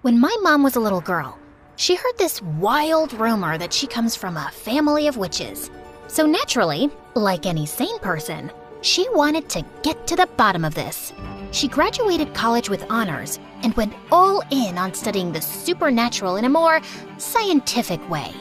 When my mom was a little girl, she heard this wild rumor that she comes from a family of witches. So naturally, like any sane person, she wanted to get to the bottom of this. She graduated college with honors and went all in on studying the supernatural in a more scientific way.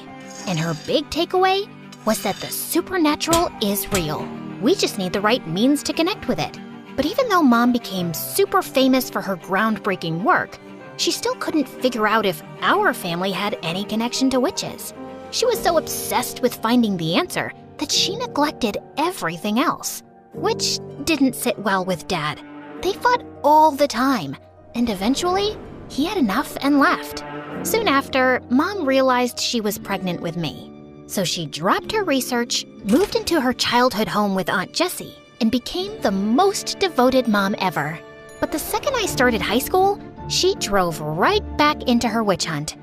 And her big takeaway was that the supernatural is real. We just need the right means to connect with it. But even though Mom became super famous for her groundbreaking work, she still couldn't figure out if our family had any connection to witches. She was so obsessed with finding the answer that she neglected everything else, which didn't sit well with Dad. They fought all the time, and eventually, he had enough and left. Soon after, Mom realized she was pregnant with me. So she dropped her research, moved into her childhood home with Aunt Jessie, and became the most devoted mom ever. But the second I started high school, she drove right back into her witch hunt.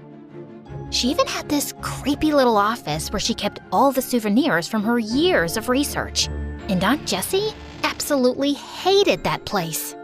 She even had this creepy little office where she kept all the souvenirs from her years of research. And Aunt Jessie absolutely hated that place.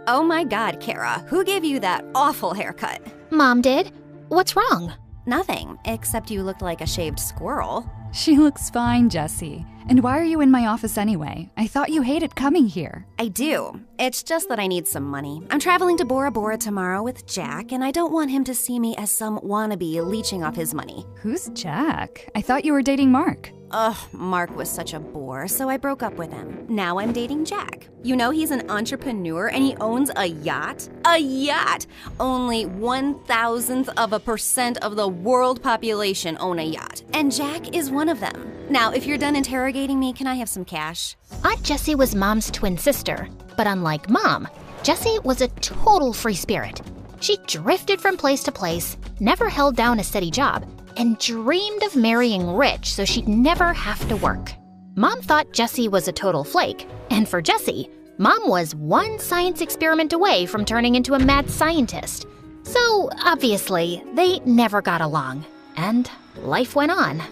Oh my God, Kara, who gave you that awful haircut? Mom did. What's wrong? Nothing, except you looked like a shaved squirrel. She looks fine, Jessie. And why are you in my office anyway? I thought you hated coming here. I do. It's just that I need some money. I'm traveling to Bora Bora tomorrow with Jack, and I don't want him to see me as some wannabe leeching off his money. Who's Jack? I thought you were dating Mark. Ugh, Mark was such a bore, so I broke up with him. Now I'm dating Jack. You know he's an entrepreneur and he owns a yacht? A yacht! Only 1,000% of the world population own a yacht, and Jack is one of them. Now, if you're done interrogating me, can I have some cash? Aunt Jessie was Mom's twin sister, but unlike Mom, Jessie was a total free spirit. She drifted from place to place, never held down a steady job, and dreamed of marrying rich so she'd never have to work. Mom thought Jessie was a total flake, and for Jessie, Mom was one science experiment away from turning into a mad scientist. So, obviously, they never got along, and life went on.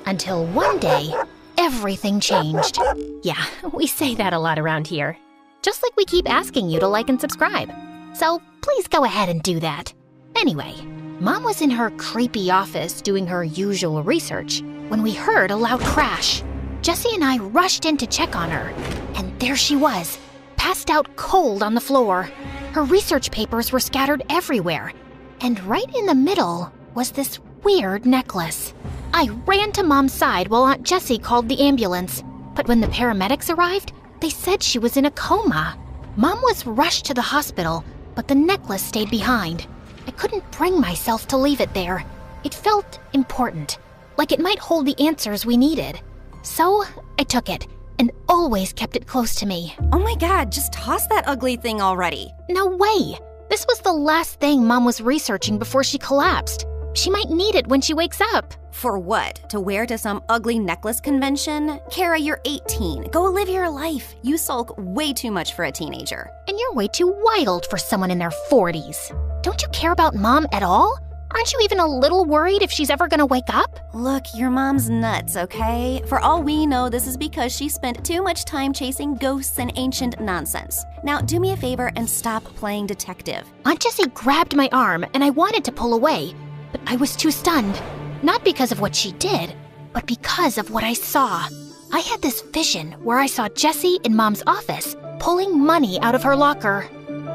Until one day, everything changed. Yeah, we say that a lot around here. Just like we keep asking you to like and subscribe. So please go ahead and do that. Anyway, Mom was in her creepy office doing her usual research when we heard a loud crash. Jessie and I rushed in to check on her, and there she was, passed out cold on the floor. Her research papers were scattered everywhere, and right in the middle was this weird necklace. I ran to Mom's side while Aunt Jessie called the ambulance, but when the paramedics arrived, they said she was in a coma. Mom was rushed to the hospital, but the necklace stayed behind. I couldn't bring myself to leave it there. It felt important, like it might hold the answers we needed. So I took it and always kept it close to me. Oh my God, just toss that ugly thing already. No way! This was the last thing Mom was researching before she collapsed. She might need it when she wakes up. For what? To wear to some ugly necklace convention? Kara, you're 18. Go live your life. You sulk way too much for a teenager. And you're way too wild for someone in their 40s. Don't you care about Mom at all? Aren't you even a little worried if she's ever gonna wake up? Look, your mom's nuts, okay? For all we know, this is because she spent too much time chasing ghosts and ancient nonsense. Now, do me a favor and stop playing detective. Aunt Jessie grabbed my arm and I wanted to pull away, but I was too stunned. Not because of what she did, but because of what I saw. I had this vision where I saw Jessie in Mom's office, pulling money out of her locker.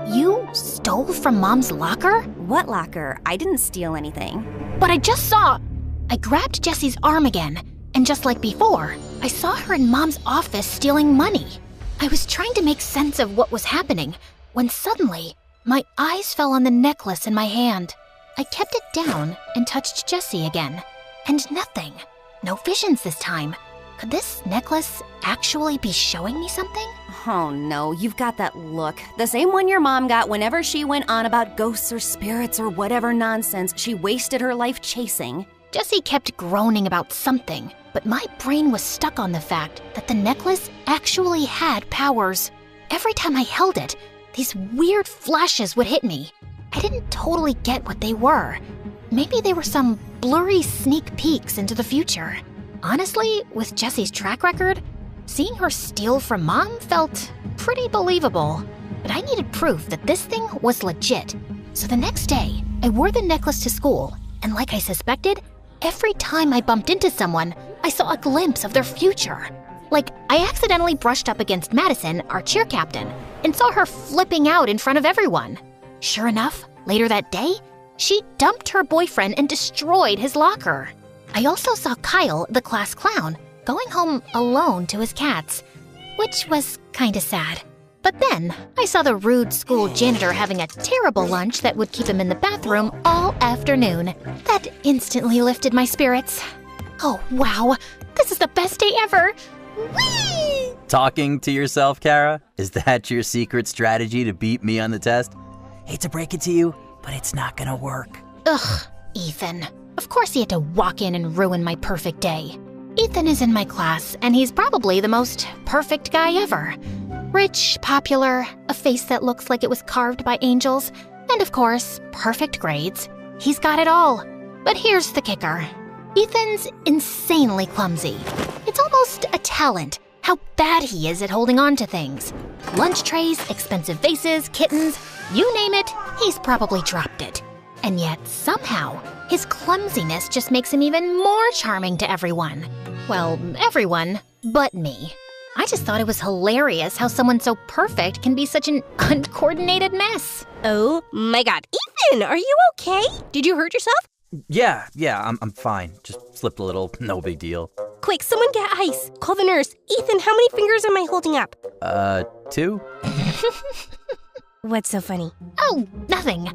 You stole from Mom's locker? What locker? I didn't steal anything. But I just saw... I grabbed Jessie's arm again, and just like before, I saw her in Mom's office stealing money. I was trying to make sense of what was happening, when suddenly, my eyes fell on the necklace in my hand. I kept it down and touched Jessie again, and nothing. No visions this time. Could this necklace actually be showing me something? Oh no, you've got that look. The same one your mom got whenever she went on about ghosts or spirits or whatever nonsense she wasted her life chasing. Jessie kept groaning about something, but my brain was stuck on the fact that the necklace actually had powers. Every time I held it, these weird flashes would hit me. I didn't totally get what they were. Maybe they were some blurry sneak peeks into the future. Honestly, with Jessie's track record, seeing her steal from Mom felt pretty believable. But I needed proof that this thing was legit. So the next day, I wore the necklace to school, and like I suspected, every time I bumped into someone, I saw a glimpse of their future. Like, I accidentally brushed up against Madison, our cheer captain, and saw her flipping out in front of everyone. Sure enough, later that day, she dumped her boyfriend and destroyed his locker. I also saw Kyle, the class clown, going home alone to his cats, which was kinda sad. But then, I saw the rude school janitor having a terrible lunch that would keep him in the bathroom all afternoon. That instantly lifted my spirits. Oh, wow, this is the best day ever! Whee! Talking to yourself, Kara? Is that your secret strategy to beat me on the test? Hate to break it to you, but it's not gonna work. Ugh, Ethan. Of course he had to walk in and ruin my perfect day. Ethan is in my class, and he's probably the most perfect guy ever. Rich, popular, a face that looks like it was carved by angels, and of course, perfect grades. He's got it all. But here's the kicker. Ethan's insanely clumsy. It's almost a talent, how bad he is at holding on to things. Lunch trays, expensive vases, kittens, you name it, he's probably dropped it. And yet, somehow, his clumsiness just makes him even more charming to everyone. Well, everyone but me. I just thought it was hilarious how someone so perfect can be such an uncoordinated mess. Oh my god. Ethan, are you okay? Did you hurt yourself? Yeah, I'm fine. Just slipped a little, no big deal. Quick, someone get ice. Call the nurse. Ethan, how many fingers am I holding up? 2? What's so funny? Oh, nothing.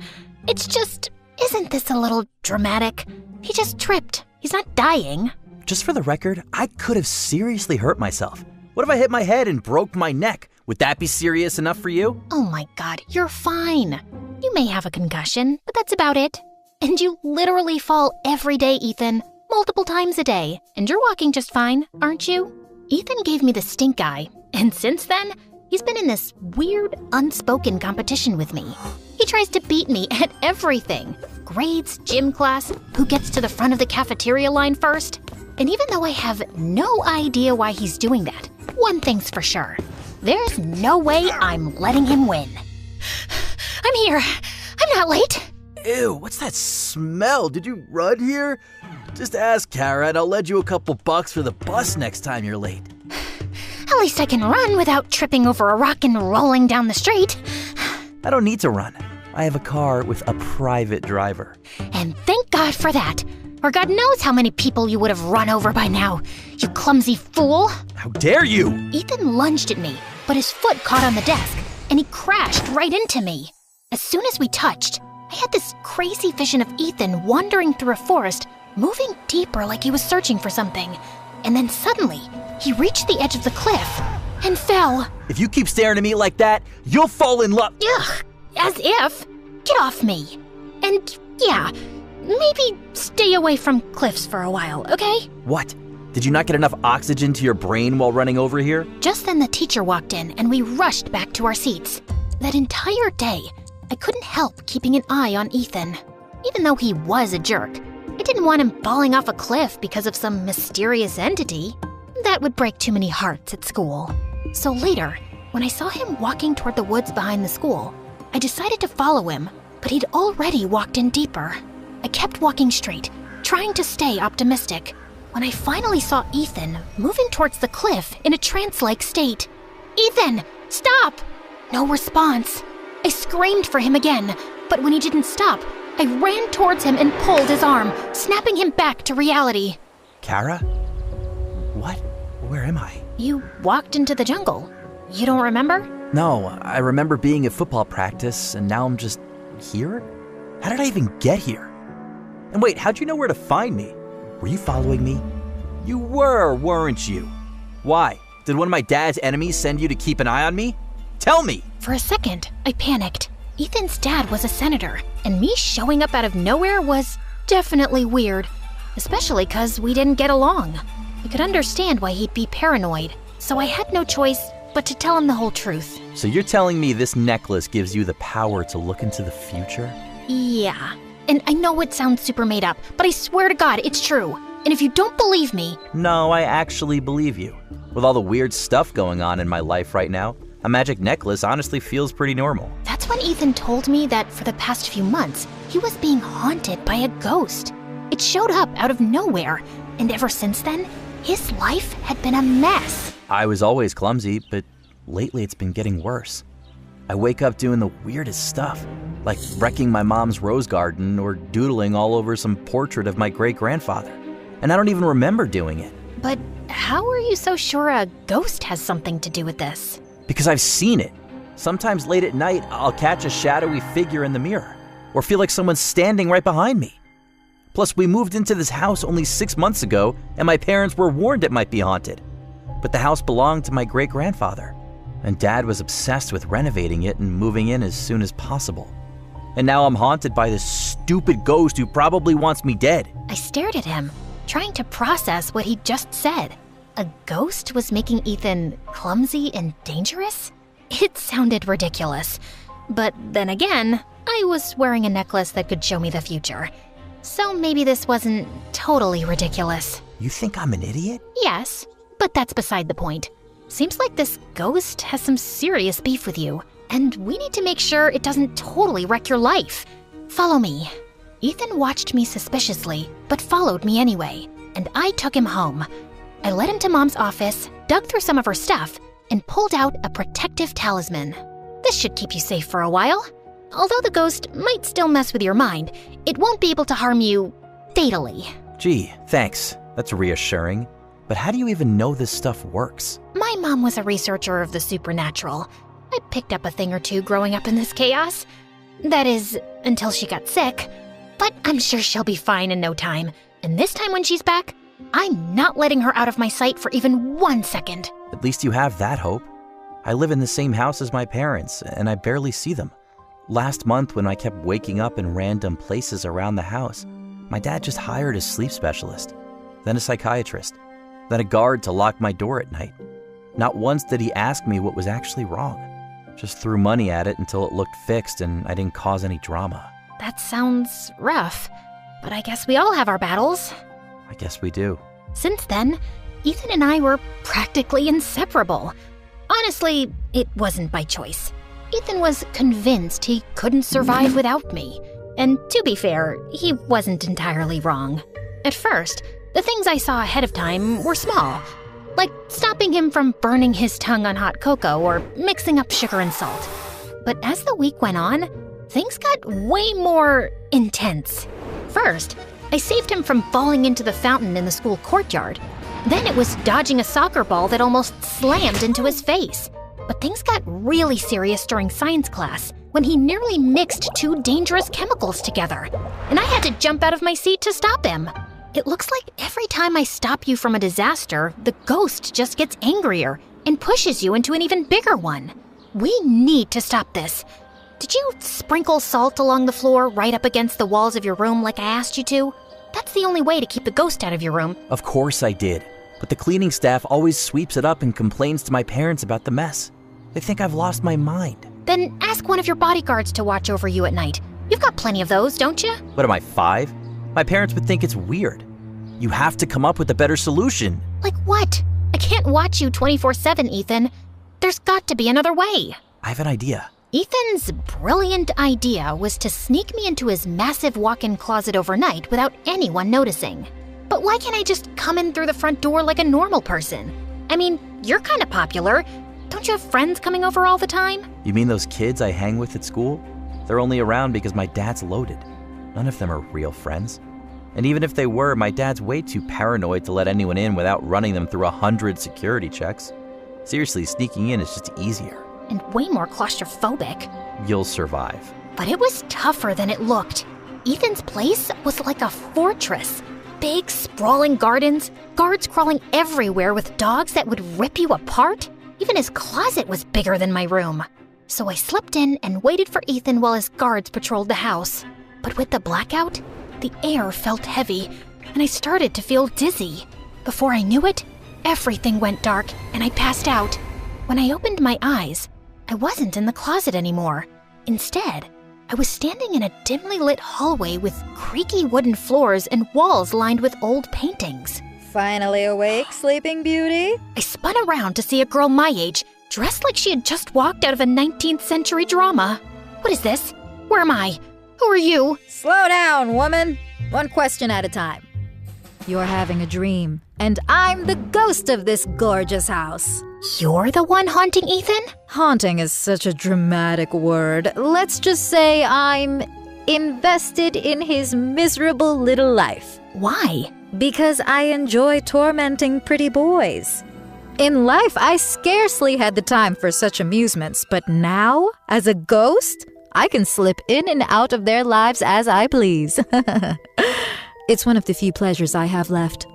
It's just, isn't this a little dramatic? He just tripped. He's not dying. Just for the record, I could have seriously hurt myself. What if I hit my head and broke my neck? Would that be serious enough for you? Oh my god, you're fine. You may have a concussion, but that's about it. And you literally fall every day, Ethan. Multiple times a day. And you're walking just fine, aren't you? Ethan gave me the stink eye, and since then, he's been in this weird, unspoken competition with me. He tries to beat me at everything. Grades, gym class, who gets to the front of the cafeteria line first. And even though I have no idea why he's doing that, one thing's for sure. There's no way I'm letting him win. I'm here. I'm not late. Ew, what's that smell? Did you run here? Just ask Kara and I'll lend you a couple bucks for the bus next time you're late. At least I can run without tripping over a rock and rolling down the street. I don't need to run. I have a car with a private driver. And thank God for that. Or God knows how many people you would have run over by now, you clumsy fool. How dare you? Ethan lunged at me, but his foot caught on the desk, and he crashed right into me. As soon as we touched, I had this crazy vision of Ethan wandering through a forest, moving deeper like he was searching for something. And then suddenly, he reached the edge of the cliff and fell. If you keep staring at me like that, you'll fall in love. Ugh, as if. Get off me. And yeah, maybe stay away from cliffs for a while, okay? What? Did you not get enough oxygen to your brain while running over here? Just then the teacher walked in and we rushed back to our seats. That entire day, I couldn't help keeping an eye on Ethan. Even though he was a jerk, I didn't want him falling off a cliff because of some mysterious entity. That would break too many hearts at school. So later, when I saw him walking toward the woods behind the school, I decided to follow him, but he'd already walked in deeper. I kept walking straight, trying to stay optimistic, when I finally saw Ethan moving towards the cliff in a trance-like state. Ethan, stop! No response. I screamed for him again, but when he didn't stop, I ran towards him and pulled his arm, snapping him back to reality. Kara? What? Where am I? You walked into the jungle. You don't remember? No, I remember being at football practice, and now I'm just here? How did I even get here? And wait, how'd you know where to find me? Were you following me? You were, weren't you? Why? Did one of my dad's enemies send you to keep an eye on me? Tell me! For a second, I panicked. Ethan's dad was a senator, and me showing up out of nowhere was definitely weird, especially because we didn't get along. I could understand why he'd be paranoid, so I had no choice but to tell him the whole truth. So you're telling me this necklace gives you the power to look into the future? Yeah. And I know it sounds super made up, but I swear to God, it's true. And if you don't believe me... No, I actually believe you. With all the weird stuff going on in my life right now, a magic necklace honestly feels pretty normal. That's That's when Ethan told me that for the past few months, he was being haunted by a ghost. It showed up out of nowhere, and ever since then, his life had been a mess. I was always clumsy, but lately it's been getting worse. I wake up doing the weirdest stuff, like wrecking my mom's rose garden or doodling all over some portrait of my great-grandfather. And I don't even remember doing it. But how are you so sure a ghost has something to do with this? Because I've seen it. Sometimes late at night, I'll catch a shadowy figure in the mirror, or feel like someone's standing right behind me. Plus, we moved into this house only 6 months ago, and my parents were warned it might be haunted. But the house belonged to my great-grandfather, and Dad was obsessed with renovating it and moving in as soon as possible. And now I'm haunted by this stupid ghost who probably wants me dead. I stared at him, trying to process what he just said. A ghost was making Ethan clumsy and dangerous? It sounded ridiculous. But then again, I was wearing a necklace that could show me the future. So maybe this wasn't totally ridiculous. You think I'm an idiot? Yes, but that's beside the point. Seems like this ghost has some serious beef with you, and we need to make sure it doesn't totally wreck your life. Follow me. Ethan watched me suspiciously, but followed me anyway, and I took him home. I led him to Mom's office, dug through some of her stuff, and pulled out a protective talisman. This should keep you safe for a while. Although the ghost might still mess with your mind, it won't be able to harm you fatally. Gee, thanks. That's reassuring. But how do you even know this stuff works? My mom was a researcher of the supernatural. I picked up a thing or two growing up in this chaos. That is, until she got sick. But I'm sure she'll be fine in no time. And this time when she's back, I'm not letting her out of my sight for even 1 second. At least you have that hope. I live in the same house as my parents, and I barely see them. Last month, when I kept waking up in random places around the house, my dad just hired a sleep specialist, then a psychiatrist, then a guard to lock my door at night. Not once did he ask me what was actually wrong. Just threw money at it until it looked fixed and I didn't cause any drama. That sounds rough, but I guess we all have our battles. I guess we do. Since then, Ethan and I were practically inseparable. Honestly, it wasn't by choice. Ethan was convinced he couldn't survive without me. And to be fair, he wasn't entirely wrong. At first, the things I saw ahead of time were small, like stopping him from burning his tongue on hot cocoa or mixing up sugar and salt. But as the week went on, things got way more intense. First, I saved him from falling into the fountain in the school courtyard. Then it was dodging a soccer ball that almost slammed into his face. But things got really serious during science class when he nearly mixed 2 dangerous chemicals together, and I had to jump out of my seat to stop him. It looks like every time I stop you from a disaster, the ghost just gets angrier and pushes you into an even bigger one. We need to stop this. Did you sprinkle salt along the floor right up against the walls of your room like I asked you to? That's the only way to keep the ghost out of your room. Of course I did, but the cleaning staff always sweeps it up and complains to my parents about the mess. They think I've lost my mind. Then ask one of your bodyguards to watch over you at night. You've got plenty of those, don't you? What am I, 5? My parents would think it's weird. You have to come up with a better solution. Like what? I can't watch you 24/7, Ethan. There's got to be another way. I have an idea. Ethan's brilliant idea was to sneak me into his massive walk-in closet overnight without anyone noticing. But why can't I just come in through the front door like a normal person? I mean, you're kind of popular. Don't you have friends coming over all the time? You mean those kids I hang with at school? They're only around because my dad's loaded. None of them are real friends. And even if they were, my dad's way too paranoid to let anyone in without running them through 100 security checks. Seriously, sneaking in is just easier. And way more claustrophobic. You'll survive. But it was tougher than it looked. Ethan's place was like a fortress. Big, sprawling gardens, guards crawling everywhere with dogs that would rip you apart. Even his closet was bigger than my room. So I slipped in and waited for Ethan while his guards patrolled the house. But with the blackout, the air felt heavy, and I started to feel dizzy. Before I knew it, everything went dark, and I passed out. When I opened my eyes, I wasn't in the closet anymore. Instead, I was standing in a dimly lit hallway with creaky wooden floors and walls lined with old paintings. Finally awake, Sleeping Beauty? I spun around to see a girl my age, dressed like she had just walked out of a 19th century drama. What is this? Where am I? Who are you? Slow down, woman. One question at a time. You're having a dream, and I'm the ghost of this gorgeous house. You're the one haunting Ethan? Haunting is such a dramatic word. Let's just say I'm invested in his miserable little life. Why? Because I enjoy tormenting pretty boys. In life, I scarcely had the time for such amusements, but now, as a ghost, I can slip in and out of their lives as I please. It's one of the few pleasures I have left.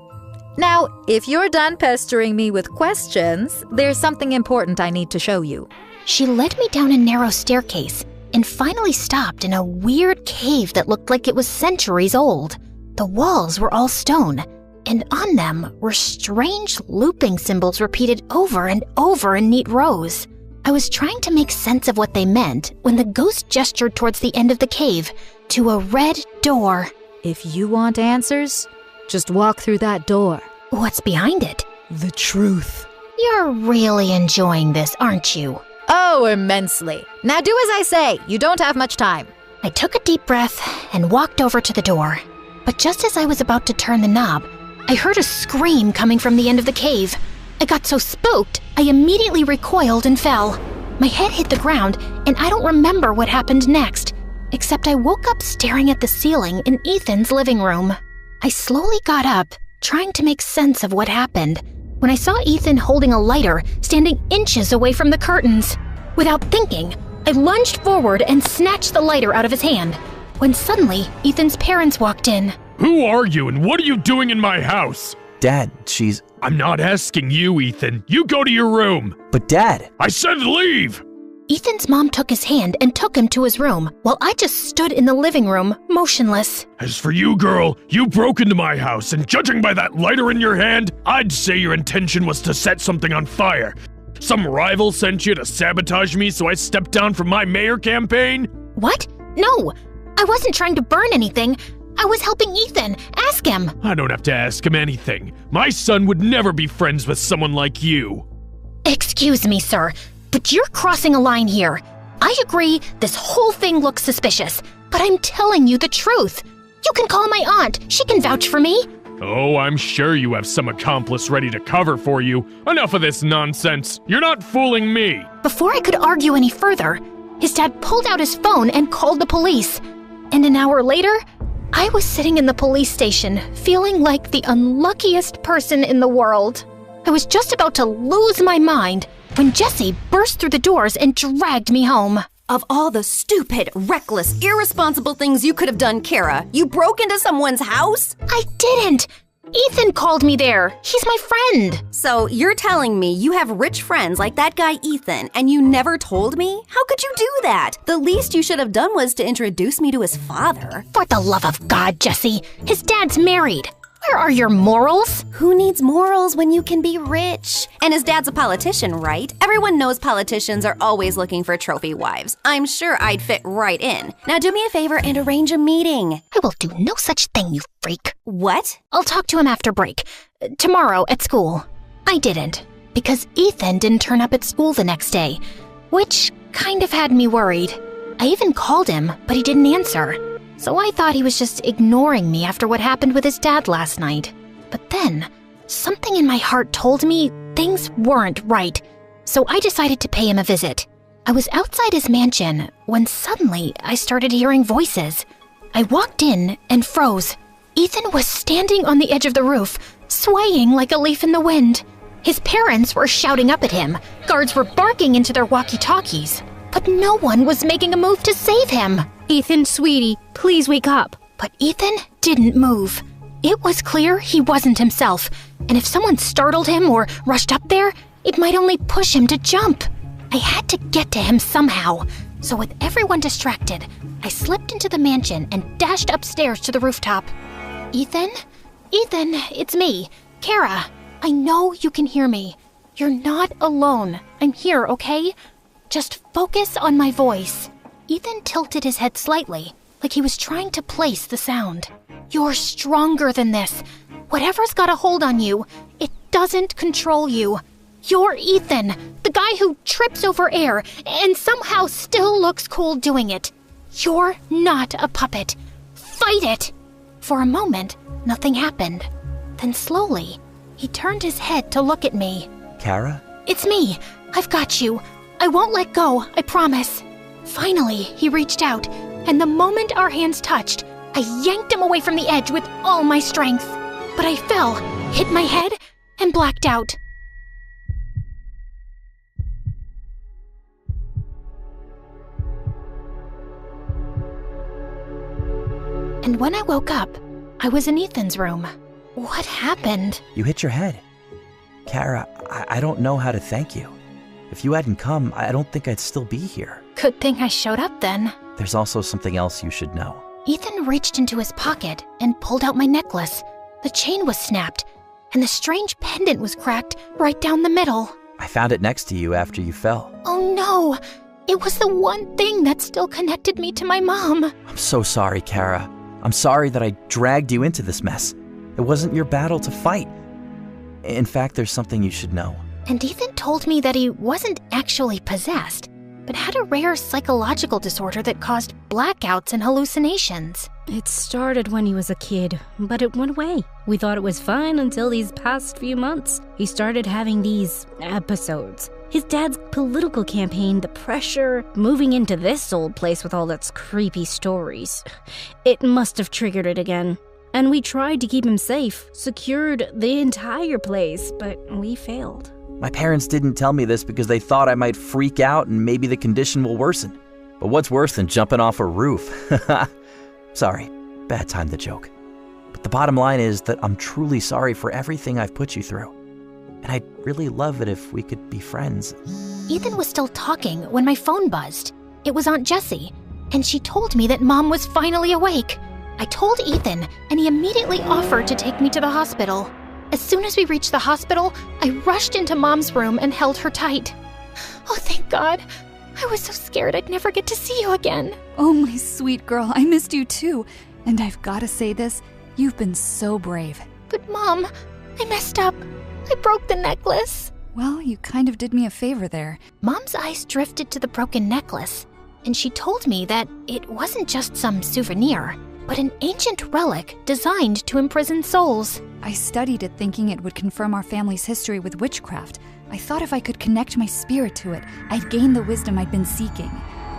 Now, if you're done pestering me with questions, there's something important I need to show you. She led me down a narrow staircase and finally stopped in a weird cave that looked like it was centuries old. The walls were all stone, and on them were strange looping symbols repeated over and over in neat rows. I was trying to make sense of what they meant when the ghost gestured towards the end of the cave to a red door. If you want answers, just walk through that door. What's behind it? The truth. You're really enjoying this, aren't you? Oh, immensely. Now do as I say. You don't have much time. I took a deep breath and walked over to the door. But just as I was about to turn the knob, I heard a scream coming from the end of the cave. I got so spooked, I immediately recoiled and fell. My head hit the ground, and I don't remember what happened next, except I woke up staring at the ceiling in Ethan's living room. I slowly got up, trying to make sense of what happened, when I saw Ethan holding a lighter standing inches away from the curtains. Without thinking, I lunged forward and snatched the lighter out of his hand, when suddenly Ethan's parents walked in. Who are you and what are you doing in my house? Dad, she's... I'm not asking you, Ethan. You go to your room. But Dad... I said leave! Ethan's mom took his hand and took him to his room, while I just stood in the living room, motionless. As for you, girl, you broke into my house, and judging by that lighter in your hand, I'd say your intention was to set something on fire. Some rival sent you to sabotage me, so I stepped down from my mayor campaign? What? No, I wasn't trying to burn anything. I was helping Ethan. Ask him. I don't have to ask him anything. My son would never be friends with someone like you. Excuse me, sir, but you're crossing a line here. I agree this whole thing looks suspicious, but I'm telling you the truth. You can call my aunt. She can vouch for me. Oh, I'm sure you have some accomplice ready to cover for you. Enough of this nonsense. You're not fooling me. Before I could argue any further, his dad pulled out his phone and called the police. And an hour later, I was sitting in the police station, feeling like the unluckiest person in the world. I was just about to lose my mind when Jesse burst through the doors and dragged me home. Of all the stupid, reckless, irresponsible things you could have done, Kara, you broke into someone's house? I didn't! Ethan called me there. He's my friend. So you're telling me you have rich friends like that guy Ethan, and you never told me? How could you do that? The least you should have done was to introduce me to his father. For the love of God, Jesse, his dad's married. Where are your morals? Who needs morals when you can be rich? And his dad's a politician, right? Everyone knows politicians are always looking for trophy wives. I'm sure I'd fit right in. Now do me a favor and arrange a meeting. I will do no such thing, you freak. What? I'll talk to him after break. Tomorrow at school. I didn't, because Ethan didn't turn up at school the next day, which kind of had me worried. I even called him, but he didn't answer. So I thought he was just ignoring me after what happened with his dad last night. But then, something in my heart told me things weren't right, so I decided to pay him a visit. I was outside his mansion when suddenly I started hearing voices. I walked in and froze. Ethan was standing on the edge of the roof, swaying like a leaf in the wind. His parents were shouting up at him. Guards were barking into their walkie-talkies. But no one was making a move to save him. Ethan, sweetie, please wake up. But Ethan didn't move. It was clear he wasn't himself, and if someone startled him or rushed up there, it might only push him to jump. I had to get to him somehow, so with everyone distracted, I slipped into the mansion and dashed upstairs to the rooftop. Ethan? Ethan, it's me, Kara. I know you can hear me. You're not alone. I'm here, okay? Just focus on my voice. Ethan tilted his head slightly, like he was trying to place the sound. You're stronger than this. Whatever's got a hold on you, it doesn't control you. You're Ethan, the The guy who trips over air and somehow still looks cool doing it. You're not a puppet. Fight it! For a moment, nothing happened. Then slowly, he turned his head to look at me. Kara? It's me. I've got you. I won't let go, I promise. Finally, he reached out, and the moment our hands touched, I yanked him away from the edge with all my strength. But I fell, hit my head, and blacked out. And when I woke up, I was in Ethan's room. What happened? You hit your head. Kara, I don't know how to thank you. If you hadn't come, I don't think I'd still be here. Good thing I showed up then. There's also something else you should know. Ethan reached into his pocket and pulled out my necklace. The chain was snapped, and the strange pendant was cracked right down the middle. I found it next to you after you fell. Oh no! It was the one thing that still connected me to my mom. I'm so sorry, Kara. I'm sorry that I dragged you into this mess. It wasn't your battle to fight. In fact, there's something you should know. And Ethan told me that he wasn't actually possessed, but had a rare psychological disorder that caused blackouts and hallucinations. It started when he was a kid, but it went away. We thought it was fine until these past few months. He started having these episodes. His dad's political campaign, the pressure, moving into this old place with all its creepy stories. It must have triggered it again. And we tried to keep him safe, secured the entire place, but we failed. My parents didn't tell me this because they thought I might freak out and maybe the condition will worsen. But what's worse than jumping off a roof? Sorry, bad time to joke. But the bottom line is that I'm truly sorry for everything I've put you through. And I'd really love it if we could be friends. Ethan was still talking when my phone buzzed. It was Aunt Jessie, and she told me that Mom was finally awake. I told Ethan, and he immediately offered to take me to the hospital. As soon as we reached the hospital, I rushed into Mom's room and held her tight. Oh, thank God. I was so scared I'd never get to see you again. Oh, my sweet girl, I missed you too. And I've got to say this, you've been so brave. But Mom, I messed up. I broke the necklace. Well, you kind of did me a favor there. Mom's eyes drifted to the broken necklace, and she told me that it wasn't just some souvenir, but an ancient relic designed to imprison souls. I studied it thinking it would confirm our family's history with witchcraft. I thought if I could connect my spirit to it, I'd gain the wisdom I'd been seeking.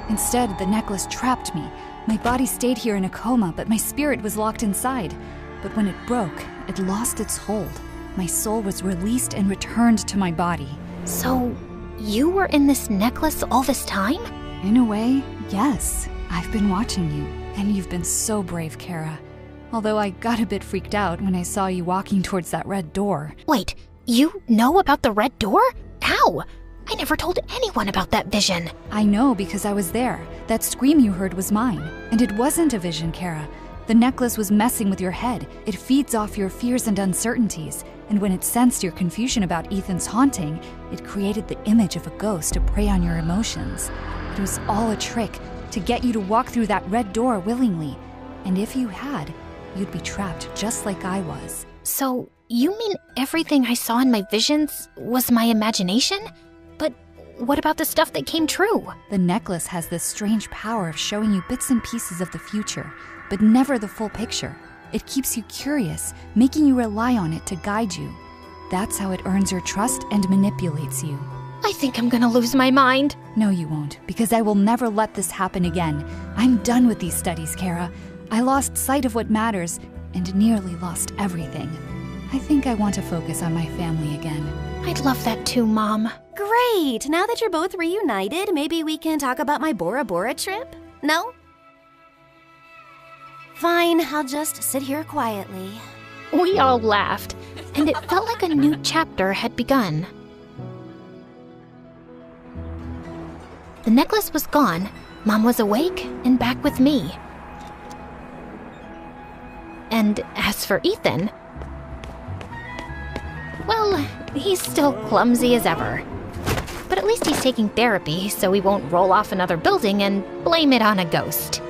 Instead, the necklace trapped me. My body stayed here in a coma, but my spirit was locked inside. But when it broke, it lost its hold. My soul was released and returned to my body. So, you were in this necklace all this time? In a way, yes. I've been watching you, and you've been so brave, Kara. Although I got a bit freaked out when I saw you walking towards that red door. Wait, you know about the red door? How? I never told anyone about that vision. I know because I was there. That scream you heard was mine. And it wasn't a vision, Kara. The necklace was messing with your head. It feeds off your fears and uncertainties. And when it sensed your confusion about Ethan's haunting, it created the image of a ghost to prey on your emotions. It was all a trick to get you to walk through that red door willingly. And if you had, you'd be trapped just like I was. So, you mean everything I saw in my visions was my imagination? But what about the stuff that came true? The necklace has this strange power of showing you bits and pieces of the future, but never the full picture. It keeps you curious, making you rely on it to guide you. That's how it earns your trust and manipulates you. I think I'm gonna lose my mind. No, you won't, because I will never let this happen again. I'm done with these studies, Kara. I lost sight of what matters and nearly lost everything. I think I want to focus on my family again. I'd love that too, Mom. Great! Now that you're both reunited, maybe we can talk about my Bora Bora trip? No? Fine, I'll just sit here quietly. We all laughed, and it felt like a new chapter had begun. The necklace was gone, Mom was awake and back with me. And as for Ethan, well, he's still clumsy as ever. But at least he's taking therapy, so he won't roll off another building and blame it on a ghost.